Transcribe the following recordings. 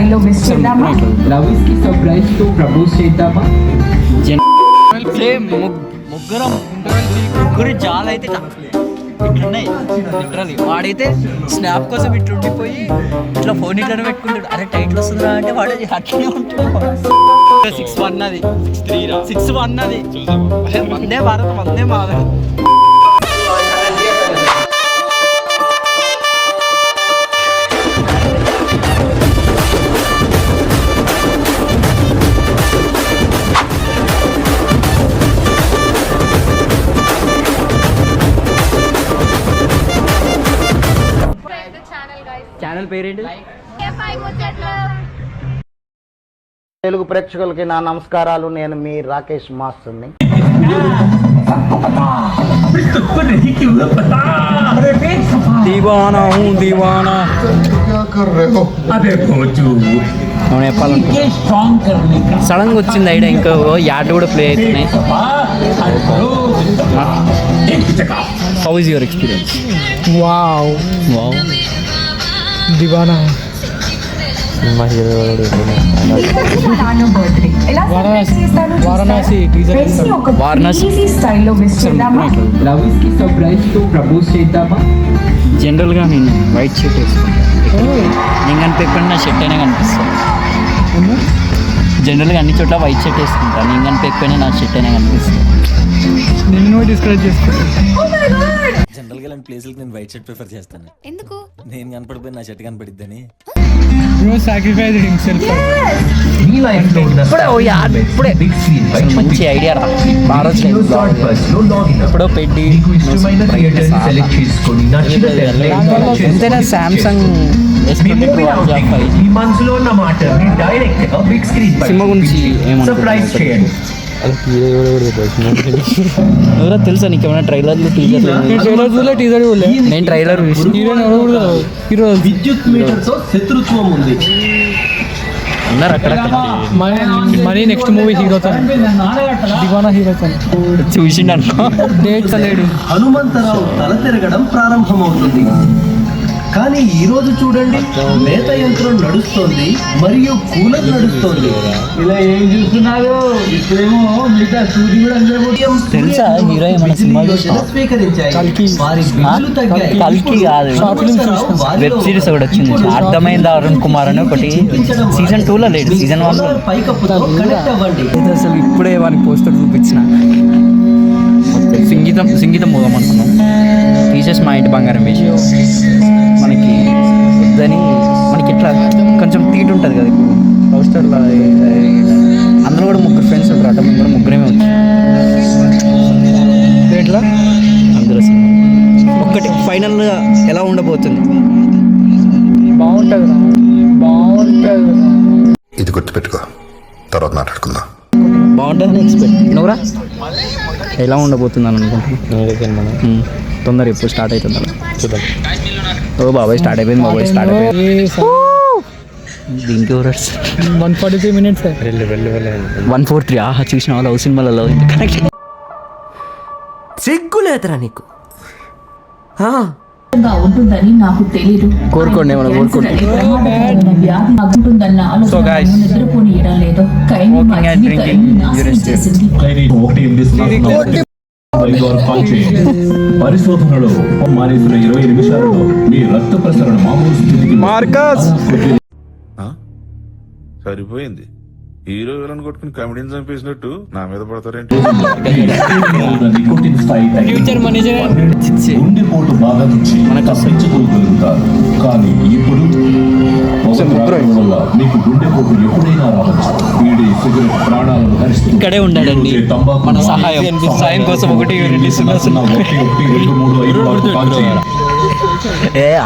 స్టైల్లో విష్ చేద్దామా? లవ్ కి సర్ప్రైజ్ తో ప్రపోజ్ చేద్దామా? ముగ్గురు జాలు అయితే ఇట్లున్నాయి లిటరలీ. వాడైతే స్నాప్ కోసం ఇట్లా ఉండిపోయి ఇట్లా ఫోన్ ఇట్లా పెట్టుకుంటాడు. అరే టైటిల్ వస్తుందా అంటే వాడు అట్లనే ఉంటాడు. 6-1 అది 6-1 అది వందే భారత్ వందే మాతరం. ఛానల్ పేరేంటి? తెలుగు ప్రేక్షకులకి నా నమస్కారాలు. నేను మీ రాకేష్ మాస్టర్ని. దీవానా హూ దీవానా సడన్ గా వచ్చింది ఐడియా. ఇంకా యాడ్ కూడా ప్లే అవుతున్నాయి. How is your experience? Wow దివానా వారణాసి స్టైల్లో విష్ చేద్దామా? లవ్ కి సర్ప్రైజ్ తో ప్రపోజ్ చేద్దామా? జనరల్గా నేను వైట్ షర్ట్ వేసుకుంటాను. నేను కనిపించకుండా నా షర్ట్ అయినా కనిపిస్తాను. జనరల్గా అన్ని చోట్ల వైట్ షర్ట్ వేసుకుంటాను. నేను కనిపించకపోయినా నా షర్ట్ అయినా కనిపిస్తాను. నిన్ను డిస్కరేజ్ చేసుకుంటాను. జనరల్గా ఇలాంటి ప్లేసులకి నేను వైట్ షర్ట్ ప్రిఫర్ చేస్తాను. ఎందుకు? నేను కనపడిపోయి నా షర్ట్ కనపడిద్దని. మంచి ఐడియా రా. ఇప్పుడు పెట్టి ఎంతైనా సామ్సంగ్ సినిమా గురించి ఏమన్నా ఎవరో తెలుసా నీకు? ఏమైనా ట్రైలర్లు టీజర్ నేను ట్రైలర్ విద్యుత్ మీటర్తో శత్రుత్వం ఉంది. ఉన్నారు అక్కడ. మనీ నెక్స్ట్ మూవీ హీరోతో దివానా హీరోతో చూసిండు అనుకో. డేట్స్ లేడు. హనుమంతరావు తల తిరగడం ప్రారంభమవుతుంది. కానీ ఈ రోజు చూడండి, మేత యంత్రం నడుస్తోంది మరియు కూలర్ నడుస్తోంది. ఇలా ఏం చూస్తున్నారు? ఇప్పుడేమో మిగతా సూర్యుడు కూడా తెలుసా హీరో ఏమైనా సినిమా స్వీకరించాయి. కల్కి కాదు, వెబ్ సిరీస్ ఒకటి వచ్చింది అర్థమైందా అరుణ్ కుమార్ అని. ఒకటి సీజన్ 2లో లేడు, సీజన్ 1లో. కనెక్ట్ అవ్వండి. అసలు ఇప్పుడే వానికి పోస్టర్ చూపించిన. సంగీతం పోదామనుకున్నాం. తీసేసి మా ఇంటి బంగారం వేసి మనకి వద్దని. మనకి ఇట్లా కొంచెం తీటు ఉంటుంది కదా లవ్ స్టార్లో. అందులో కూడా ముగ్గురు ఫ్రెండ్స్ ఉంటారు అట. మేము కూడా ముగ్గురేమే వచ్చి ఎట్లా అందరూ ఒక్కటి ఫైనల్గా ఎలా ఉండబోతుంది? బాగుంటుంది. ఇది గుర్తుపెట్టుకో, తర్వాత మాట్లాడుకుందాం. బాగుంటుందని ఎక్స్పెక్ట్. నువ్వురా ఎలా ఉండబోతుంది అని అనుకుంటున్నాను. తొందర ఎప్పుడు స్టార్ట్ అవుతుంది అలా చూద్దాం. ఓ బాబాయ్ స్టార్ట్ అయిపోయింది. బాబాయ్ స్టార్ట్ అయిపోయింది. దీనికి 143 minutes 143. ఆహా చూసిన వాళ్ళు లవ్ సినిమాలలో కనెక్ట్. సిగ్గులేదురా నీకు? ఉంటుందని నాకు తెలియదు. కోరుకోండి ఏమైనా కోరుకోండి. So guys, smoking and drinking పరిశోధనలో మానేసిన 20 నిమిషాలలో మీ రక్త ప్రసరణ మామూలు స్థితికి సరిపోయింది. హీరో విలన్ కొట్టుకుని కామెడీని చంపేసినట్టు నా మీద పడతారేంటి? గుండెపోటు బాధ నుంచి తప్పించుకోగలుగుతారు. కానీ ఇప్పుడు వల్ల మీకు గుండెపోటు ఎప్పుడైనా రావచ్చు. వీడి సిగరెట్ ప్రాణాలను హరిస్తుంది. ఇక్కడే ఉండాలండి మన సాయం కోసం. 1 2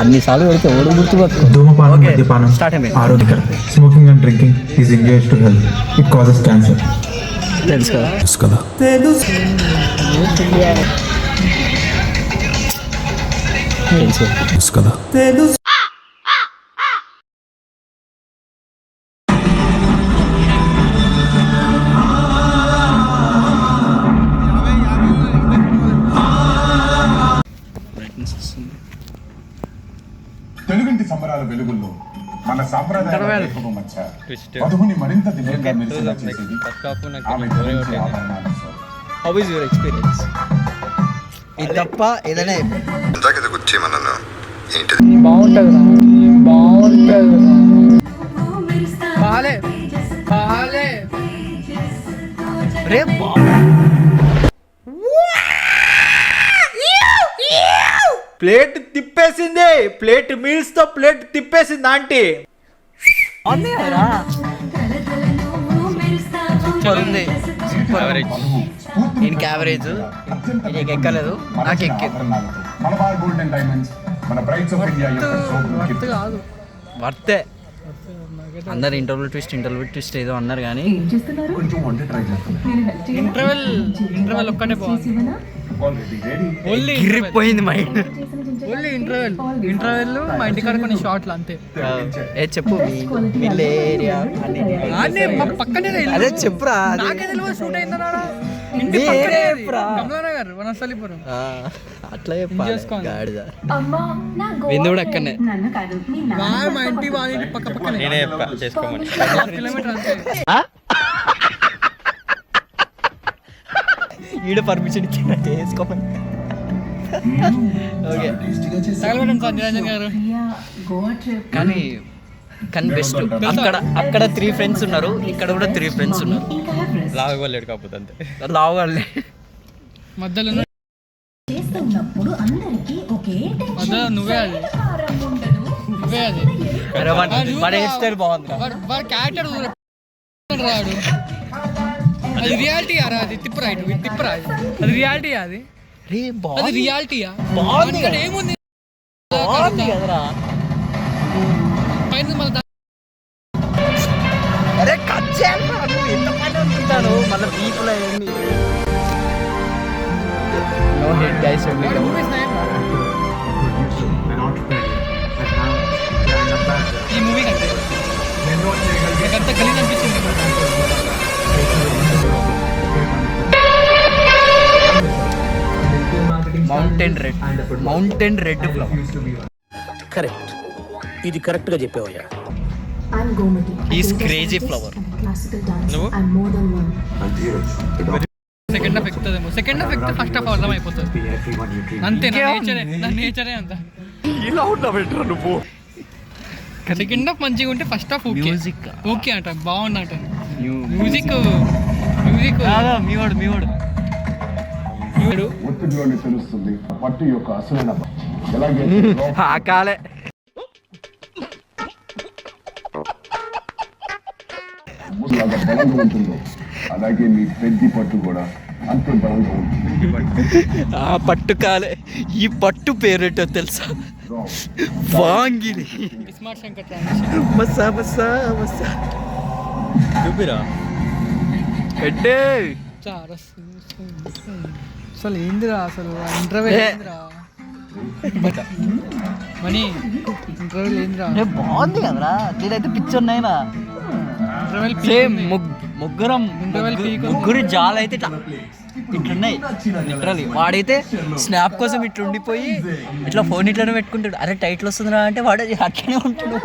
అన్నిసార్లు పెడితే ఓడి గుర్తుపట్టు. ధూమపానం, మద్యపానం ఆరోగ్యకరం. Smoking and drinking is injurious to health. It causes cancer. తెలుసు కదా? తెలుసు కదా? తెలుగింటి సంబరాల వెలుగుల్లో మన సాంప్రదాయాల మధ్య వధువుని మరింత దివ్యంగా మెరిసేలా చేసేది ఆమె ధరించే ఆభరణాలు sir. How is your experience? ఇది తప్ప ఏదైనా బాగుంటుంది బాలే బాలే రే ప్లేట్ తిప్పేసింది, ప్లేట్ మీల్స్ తో ప్లేట్ తిప్పేసింది ఆంటీ. సూపర్ ఉంది, సూపర్. దీనికి యావరేజ్, నీకు ఎక్కలేదు, నాకు ఎక్కింది. మలబార్ గోల్డ్ అండ్ డైమండ్స్ మన బ్రైట్స్ ఆఫ్ ఇండియా యొక్క వర్త్ కాదు. వర్తే. అందరు ఇంటర్వెల్ ట్విస్ట్ ఏదో అన్నారు కానీ కొంచెం వంట ట్రై చేస్తున్నాను. ఇంటర్వెల్ ఒక్కటే బాగుంది. ఓన్లీ గిరిపోయింది మైండ్. ఓన్లీ ఇంటర్వెల్ మా ఇంటికాడ కొన్ని షార్ట్లు అంతే. ఏ చెప్పు ఏరియా పక్కనే అదే చెప్పురా. నాకే తెలియదు షూట్ అయిందన్నారా. కమలానగర్ వనస్థలిపురం. అట్లా చేసుకోండి. గాడిద విందు కూడా అక్కడనే. మా ఇంటి వాళ్ళ ఇంటి పక్క పక్కనే. నేనే చేసుకోమని కిలోమీటర్ అంతే. ఈడ పర్మిషన్ ఇచ్చిన చేసుకోమని. ఓకే తగలబెట్టండి సార్ నిరంజన్ గారు. కానీ బెస్ట్. అక్కడ 3 ఫ్రెండ్స్ ఉన్నారు, ఇక్కడ కూడా 3 ఫ్రెండ్స్ ఉన్నారు. లావుగలేడు కాకపోతే అంతే. లావుగలే మధ్యలో నువ్వే అది. అరే వాడి హెయిర్ స్టైల్ బాగుంది. వాడు క్యారెక్టర్ రాడు. అది రియాలిటీ అరా. అది తిప్పు రైట్ తిప్పు రా. అది రియాలిటీ. అది అది రియాలిటీయా? బాగుంది. ఏముంది కదరా. పైన మళ్ళీ అరే కట్ చేయాలి. నువ్వు ఎంత పని అనుకుంటాను మళ్ళీ వీపులో ఏంది. No head guys. ఈ మూవీ కంటే నాకంతా గలీజ్ అనిపించింది. Mountain red flower. కరెక్ట్, ఇది కరెక్ట్ గా చెప్పావయ్యా. Is crazy flower. Second half ఎక్కుతుందేమో. సెకండ్ హాఫ్ ఎక్కితే ఫస్ట్ హాఫ్ అర్థం అయిపోతుంది అంతే. నా నేచరే అంత. నువ్వు సెకండ్ హాఫ్ మంచిగా ఉంటే ఫస్ట్ హాఫ్ ఓకే. ఓకే అంట, బాగుంది అంట. మ్యూజిక్ ఒత్తిడిలోనే తెలుస్తుంది పట్టు యొక్క అసలైన ఎలాగే ఆకాలే. లాగా బలంగా ఉంటుందో అలాగే మీ పెద్ద పట్టు కూడా అంతే బలంగా ఉంటుంది. ఆ పట్టు కాలే. ఈ పట్టు పేరేటో తెలుసా? వాంగిలి. స్మార్ట్ శంకర్ చూపిరా పెట్టే. అసలు ఏందిరా అసలు ఇంటర్వ్యూ ఏందిరా మనీ? ఇంటర్వ్యూ ఏందిరా? బాగుంది కదరా. నేనైతే పిక్చర్ నైనా ఇంటర్వ్యూ సేమ్ ముగ్గురు జాలు అయితే ఇట్లున్నాయి లిటరలీ. వాడైతే స్నాప్ కోసం ఇట్లా ఉండిపోయి ఇట్లా ఫోన్ ఇట్లనే పెట్టుకుంటాడు. అరే టైటిల్ వస్తుందిరా అంటే వాడు అట్లనే ఉంటాడు.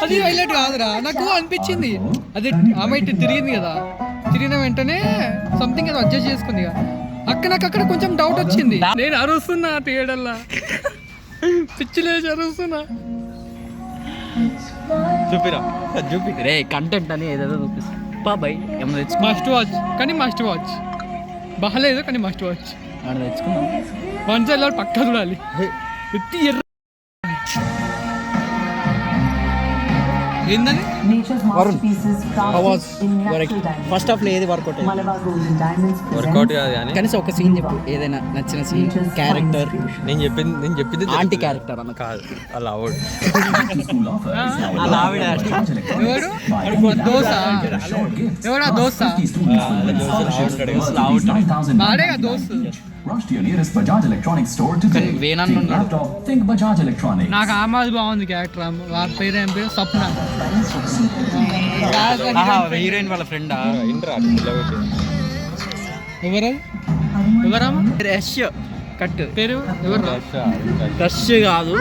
అది హైలైట్ కాదురా నాకు అనిపించింది. అది ఆమె ఇటు తిరిగింది కదా, తిరిగిన వెంటనే సంథింగ్ ఏదో అడ్జస్ట్ చేసుకుంది కదా. నాకు అక్కడ కొంచెం డౌట్ వచ్చింది. నేను అరుస్తున్నా థియేటర్లా, పిచ్చి లేచి అరుస్తున్నా. చూపిరా చూపి రే కంటెంట్ అని ఏదేదో చూపిస్తా. బాబాయ్ ఏమన్నా తెచ్చుకో. మస్ట్ వాచ్ కానీ మస్ట్ వాచ్. బాగాలేదు కానీ మస్ట్ వాచ్. తెచ్చుకున్నాం. వన్ సైడ్ పక్కా చూడాలి. ఏందని ఫస్ట్ హాఫ్ లో ఏది వర్కౌట్ వర్కౌట్ కాదు కానీ కనీసం ఒక సీన్ చెప్పు, ఏదైనా నచ్చిన సీన్, క్యారెక్టర్. నేను చెప్పింది ఆంటీ క్యారెక్టర్ అన్న కాదు. అలా ఆవిడ దోశ ఎవడా దోశ వాడేగా దోశ. నాకు ఆమాజ్ బాగుంది క్యారెక్టర్. వారి పేరు ఏం పేరు? స్వప్న. హీరోయిన్ వాళ్ళ ఫ్రెండ్. ఎవరమ్మా? రష్ కట్ పేరు ఎవరు? రష్ కాదు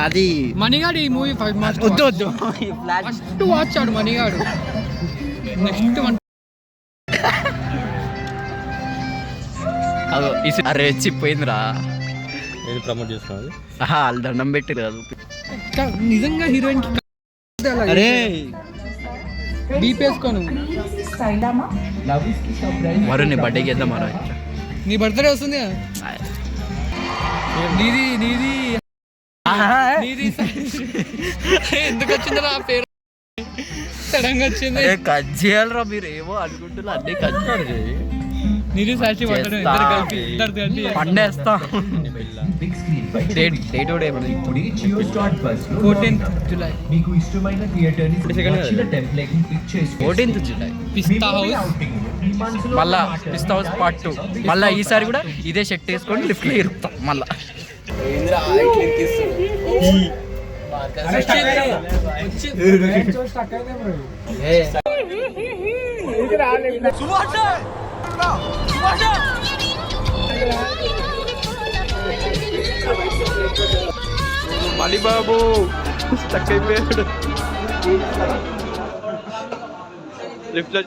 అది మనీగాడు ఈ మూవీ వద్దు వద్దు ఫస్ట్ వాచాడు మనీగాడు నెక్స్ట్ అరే చిప్పోయిందిరా నేను ప్రమోట్ చేస్తున్నాను వాళ్ళు దండం పెట్టి కాదు నిజంగా హీరోయిన్ అరే బీపేసుకోను మరో నీ బర్త్డేకి చేద్దాం మరో నీ బర్త్డే వస్తుంది కదా నీది నీది నీది ఎందుకు వచ్చిందిరా ఆ పేరు సడన్గా వచ్చింది కట్ చేయాలరా మీరు ఏమో అనుకుంటున్నారు అన్నీ కట్ చేయాలి నీది సాక్షి పట్టడం ఇద్దరు కలిపి ఇద్దరు కలిపి పండేస్తాం డేట్ కూడా ఏమన్నా 14th జూలై మీకు ఇష్టమైన థియేటర్ ని టెంప్లెట్ ని క్లిక్ చేసి 14th జూలై పిస్తా హౌస్ మళ్ళా పిస్తా హౌస్ పార్ట్ 2 మళ్ళా ఈసారి కూడా ఇదే షర్ట్ వేసుకొని లిఫ్ట్లో ఇరుపుతాం మళ్ళా మణిబాబు స్టక్ అయిపోయాడు లిఫ్ట్లో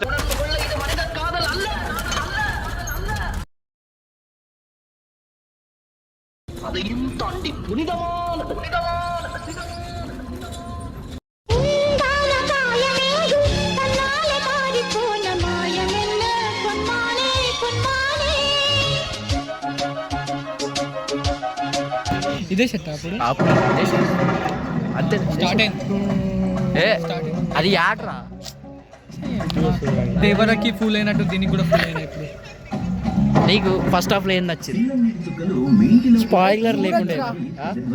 ఇదే షర్ట్ అప్పుడు అంతే స్టార్ట్ అయింది ఏ అది యాడ్రా దేవరకి ఫుల్ అయినట్టు దీనికి కూడా ఫుల్ అయినా ఇప్పుడు నీకు ఫస్ట్ హాఫ్ లో ఏం నచ్చింది స్పాయిలర్ లేకుండే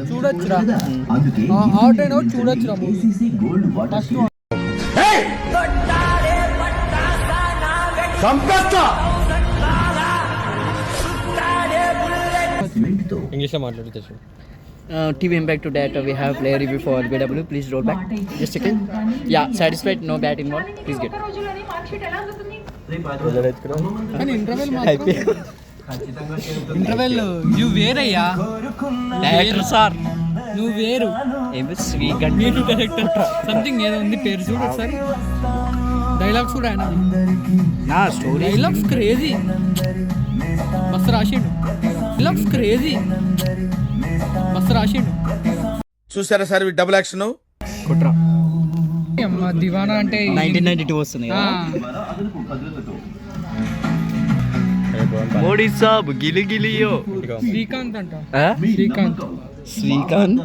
చూడొచ్చురా అవుట్ అండ్ అవుట్ చూడొచ్చురా ఇంగ్లీష్లో మాట్లాడుతూ TV impact to data we have player review for BW please roll back just a second yeah satisfied no bat involved please get కానీ ఇంటర్వెల్ నువ్వు వేరయ్యా డైరెక్టర్ సార్ నువ్వు వేరు ఏమి శ్రీకంఠ్ మీరు డైరెక్టర్ సంథింగ్ ఏదో ఉంది పేరు చూడు ఒకసారి డైలాగ్స్ కూడా ఆయన నా స్టోరీ డైలాగ్స్ క్రేజీ మస్తు రాసిండు డైలాగ్స్ క్రేజీ మస్తు రాసిండు చూసారా సార్ డబుల్ యాక్షన్ కుట్రా అమ్మ దివానా అంటే 1992 వస్తుంది మోడీ సాబ్ గిలి గిలియో శ్రీకాంత్ అంట శ్రీకాంత్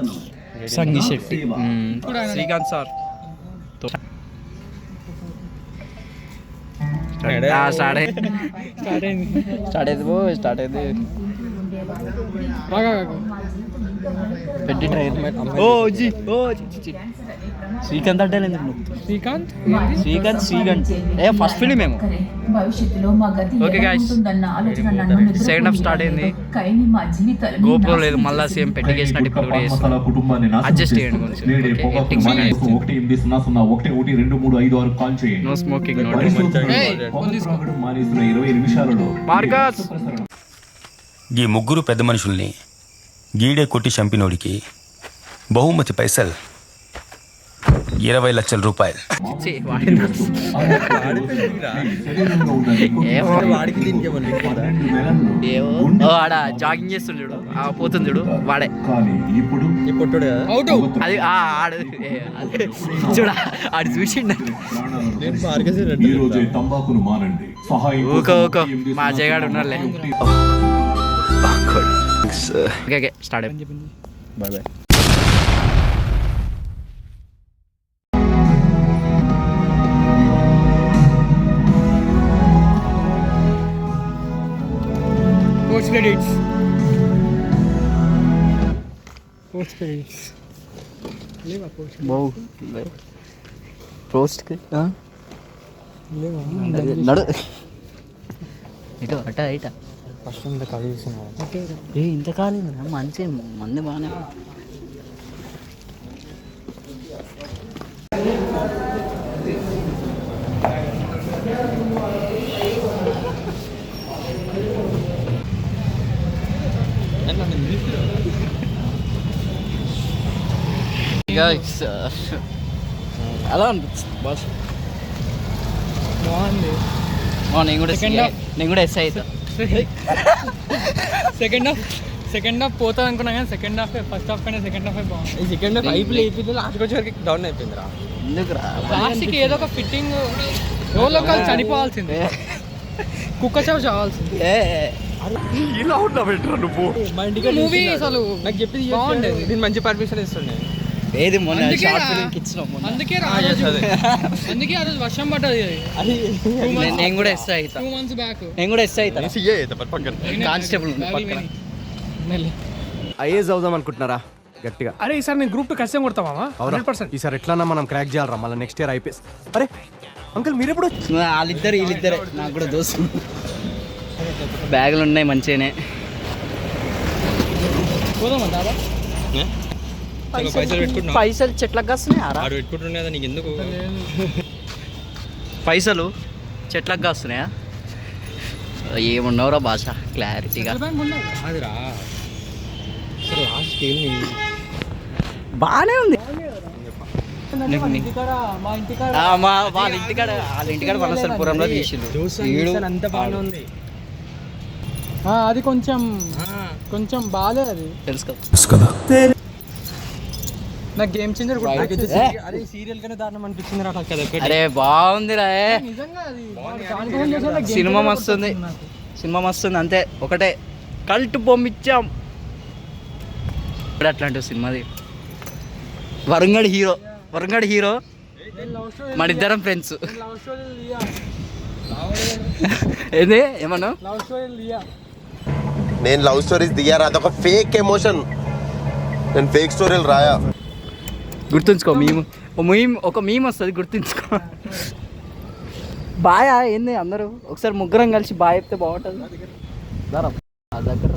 సంగి శెట్టి శ్రీకాంత్ సార్ స్టార్ట్ అయింది పెట్టి ట్రైన్ శ్రీకాంత్ అంటే శ్రీకాంత్ ఏ ఫస్ట్ ఫిలిం మేము భవిష్యత్తులో మా గతి okay guys second half start అయింది గోప్రో లేదు మళ్ళా సేమ్ పెట్టి చేసినట్టు ఇప్పుడు కూడా చేస్తాం అడ్జస్ట్ చేయండి కొంచెం నో స్మోకింగ్ నో మార్కస్ ఈ ముగ్గురు పెద్ద మనుషుల్ని గీడే కొట్టి చంపినోడికి బహుమతి పైసలు 20 లక్షల రూపాయలు. ఆడ జాగింగ్ చేస్తుండడు పోతుంది చూడు వాడే అది ఆడు చూడ ఆడు చూసిండు ఊకో మా జయగాడు ఉన్నారులే ఓకే స్టార్ట్ అయిపోయింది bye bye Post credits. Leva post. Wow. Post ke? हाँ. नड़. इटा अटा इटा. फर्स्ट इंद काली सुना. ये इंद काली ना मंचे मंदे बाने. అలా అనిపిస్తుంది బాస్. బాగుంది. నేను కూడా ఎస్ అవుతా. సెకండ్ హాఫ్ పోతుంది అనుకున్నా కానీ సెకండ్ హాఫ్ ఫస్ట్ హాఫ్ కంటే సెకండ్ హాఫ్ బాగుంది. సెకండ్ హాఫ్ అయిపోయింది, లాస్ట్కి వచ్చేసరికి డౌన్ అయిపోయిందిరా. ఎందుకురా లాస్ట్కి ఏదో ఒక ఫిట్టింగ్ ఎవరో కాదు చనిపోవాల్సింది, కుక్క చావు చావాల్సింది. మూవీ అసలు నాకు చెప్పింది బాగుండేది. దీని మంచి పర్మిషన్ ఇస్తుండే. ఏది మొన్న అందుకే షార్ట్ రా. ఫిల్మ్కి ఇచ్చినాం మొన్న. అందుకే అందుకే ఆ రోజు వర్షం పడ్డది అది నేను కూడా ఎస్ అవుతా. 2 months బ్యాక్. నేను కూడా ఎస్ అవుతా. కానిస్టేబుల్ ఐఏఎస్ అవుదాం అనుకుంటున్నారా గట్టిగా? అరే ఈసారి నేను గ్రూప్ 2 ఖచ్చితంగా కొడతావా? 100%. ఈసారి ఎట్లన్నా మనం క్రాక్ చేయాలరా, మళ్ళీ నెక్స్ట్ ఇయర్ ఐపీఎస్. అరే అంకుల్ మీరెప్పుడు? వాళ్ళిద్దరు వీళ్ళిద్దరే నాకు కూడా దోస్తు. బ్యాగులు ఉన్నాయి మంచిగానే. పోదామా దాదా? పైసలు చెట్లకు కాస్తున్నాయి. నీకు ఎందుకు పైసలు చెట్లకు కాస్తున్నాయా? ఏమున్నావురా భాష క్లారిటీగా. అదిరా లాస్ట్ బాగానే ఉంది. మా వాళ్ళ ఇంటికాడ వనసలపురంలో తీసిండు. అంత బాగానే ఉంది. అది కొంచెం బాగాలే అది తెలుసు కదా. నాకు గేమ్ చేంజర్ అరే సీరియల్ గానే దారుణం అనిపించింది రా. అరే బాగుందిరా. నిజంగా అది సినిమా మస్తుంది అంతే. ఒకటే కల్ట్ బొమ్మిచ్చాం అట్లాంటి సినిమాది. వరుంగడ్ హీరో మనిద్దరం ఫ్రెండ్స్. ఏదే ఏమన్నా నేను లవ్ స్టోరీస్ దిగారా, అదొక ఫేక్ ఎమోషన్. నేను ఫేక్ స్టోరీలు రాయా. గుర్తుంచుకో. ఒక మీమ్ వస్తుంది, గుర్తుంచుకో. బాయా ఏంది అందరూ ఒకసారి ముగ్గురం కలిసి బాయ్ చెప్తే బాగుంటుంది. దగ్గర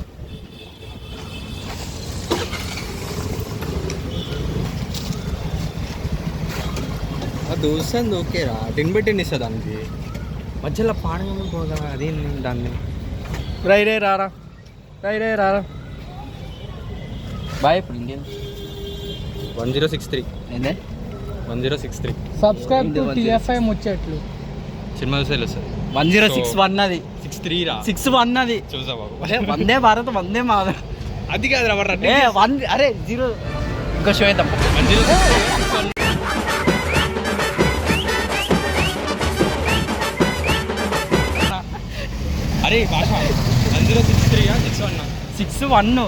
దోస్తాను ఓకేరా, 10/10 ఇస్తా దానికి. మధ్యలో పాడగా పోదా అది దాన్ని. రై రారా బాయ్. ఇప్పుడు ఇండియన్ 1063 ఏందే 1063 సబ్స్క్రైబ్ టు TFI ముచ్చట్లు. సినిమా చూసేది సార్. 1061 అది 63 రా. 61 అది చూసా బాబు. వందే భారత్ వందే మాతరం. అది కాదురా వర్రా. అరే 0 ఇంకో షో అవుతాం. అరే భాష 1063 61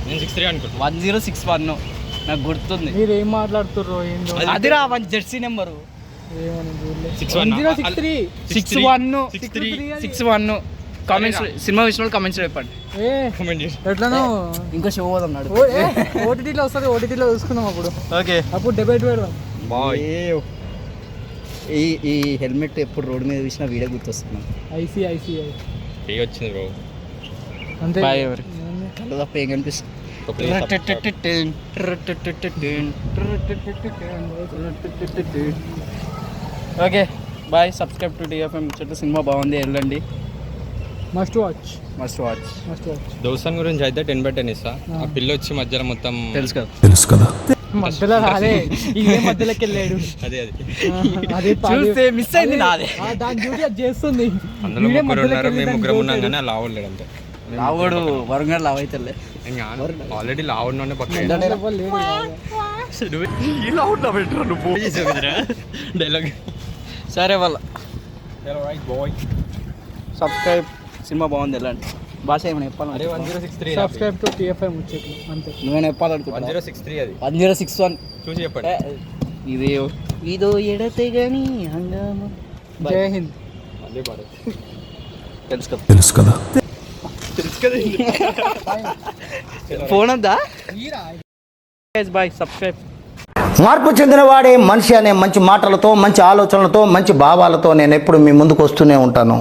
నేను 63 అనుకుంటా. 1061 నాకు గుర్తుంది. మీరు ఏం మాట్లాడుతుర్రో ఏందో. అదిరా మన జెర్సీ నెంబరు. 61 కామెంట్స్. సినిమా విషయంలో కామెంట్స్ చెప్పండి. ఎట్లనో ఇంకో షో పోదాం నాడు. ఓటీటీలో వస్తుంది, ఓటీటీలో చూసుకుందాం. ఓకే అప్పుడు డిబేట్ పెడదాం. ఈ హెల్మెట్ ఎప్పుడు రోడ్డు మీద చూసినా వీడియో గుర్తొస్తున్నాం. ఐసీఐ వచ్చింది బ్రో. అంతే. బాయ్ ఎవరు కళ్ళు తప్ప ఏం కనిపిస్తుంది. Okay bye. Subscribe to TFI ముచ్చట్లు. సినిమా బాగుంది, వెళ్ళండి. Must watch. దోస్తాన్ గురించి అయితే 10/10 ఇస్తా. ఆ పిల్ల వచ్చి మధ్యలో మొత్తం తెలుసు కదా. మధ్యలో రాలే, ఇదే మధ్యలోకి వెళ్ళాడు. అదే చూస్తే మిస్ అయింది నాదే. దాని డ్యూటీ అది చేస్తుంది. అందులో ముగ్గురు ఉన్నారు, మేము ముగ్గురం ఉన్నాం కానీ లావు లేడు అంతే. లావుడు వరంగల్ లావు అవుతాలే. ఆల్రెడీ లావు ఉన్నానే పక్క డైలాగ్. సరే వాళ్ళ సబ్స్క్రైబ్. సినిమా బాగుంది, వెళ్ళండి. భాష ఏమైనా చెప్పాలి? 1063 సబ్స్క్రైబ్ టు TFI ముచ్చట్లు అంతే. నువ్వేనా చెప్పాలనుకుంటున్నా? 1063 అది 1061 చూసి చెప్పండి. ఇదో ఎడతే గాని హంగామా. జై హింద్. అదే భారత్. తెలుసు కదా. ఫోన్ వద్దా? బాయ్. సబ్స్క్రైబ్. మార్పు చెందినవాడే మనిషి అనే మంచి మాటలతో, మంచి ఆలోచనలతో, మంచి భావాలతో నేను ఎప్పుడు మీ ముందుకు వస్తూనే ఉంటాను.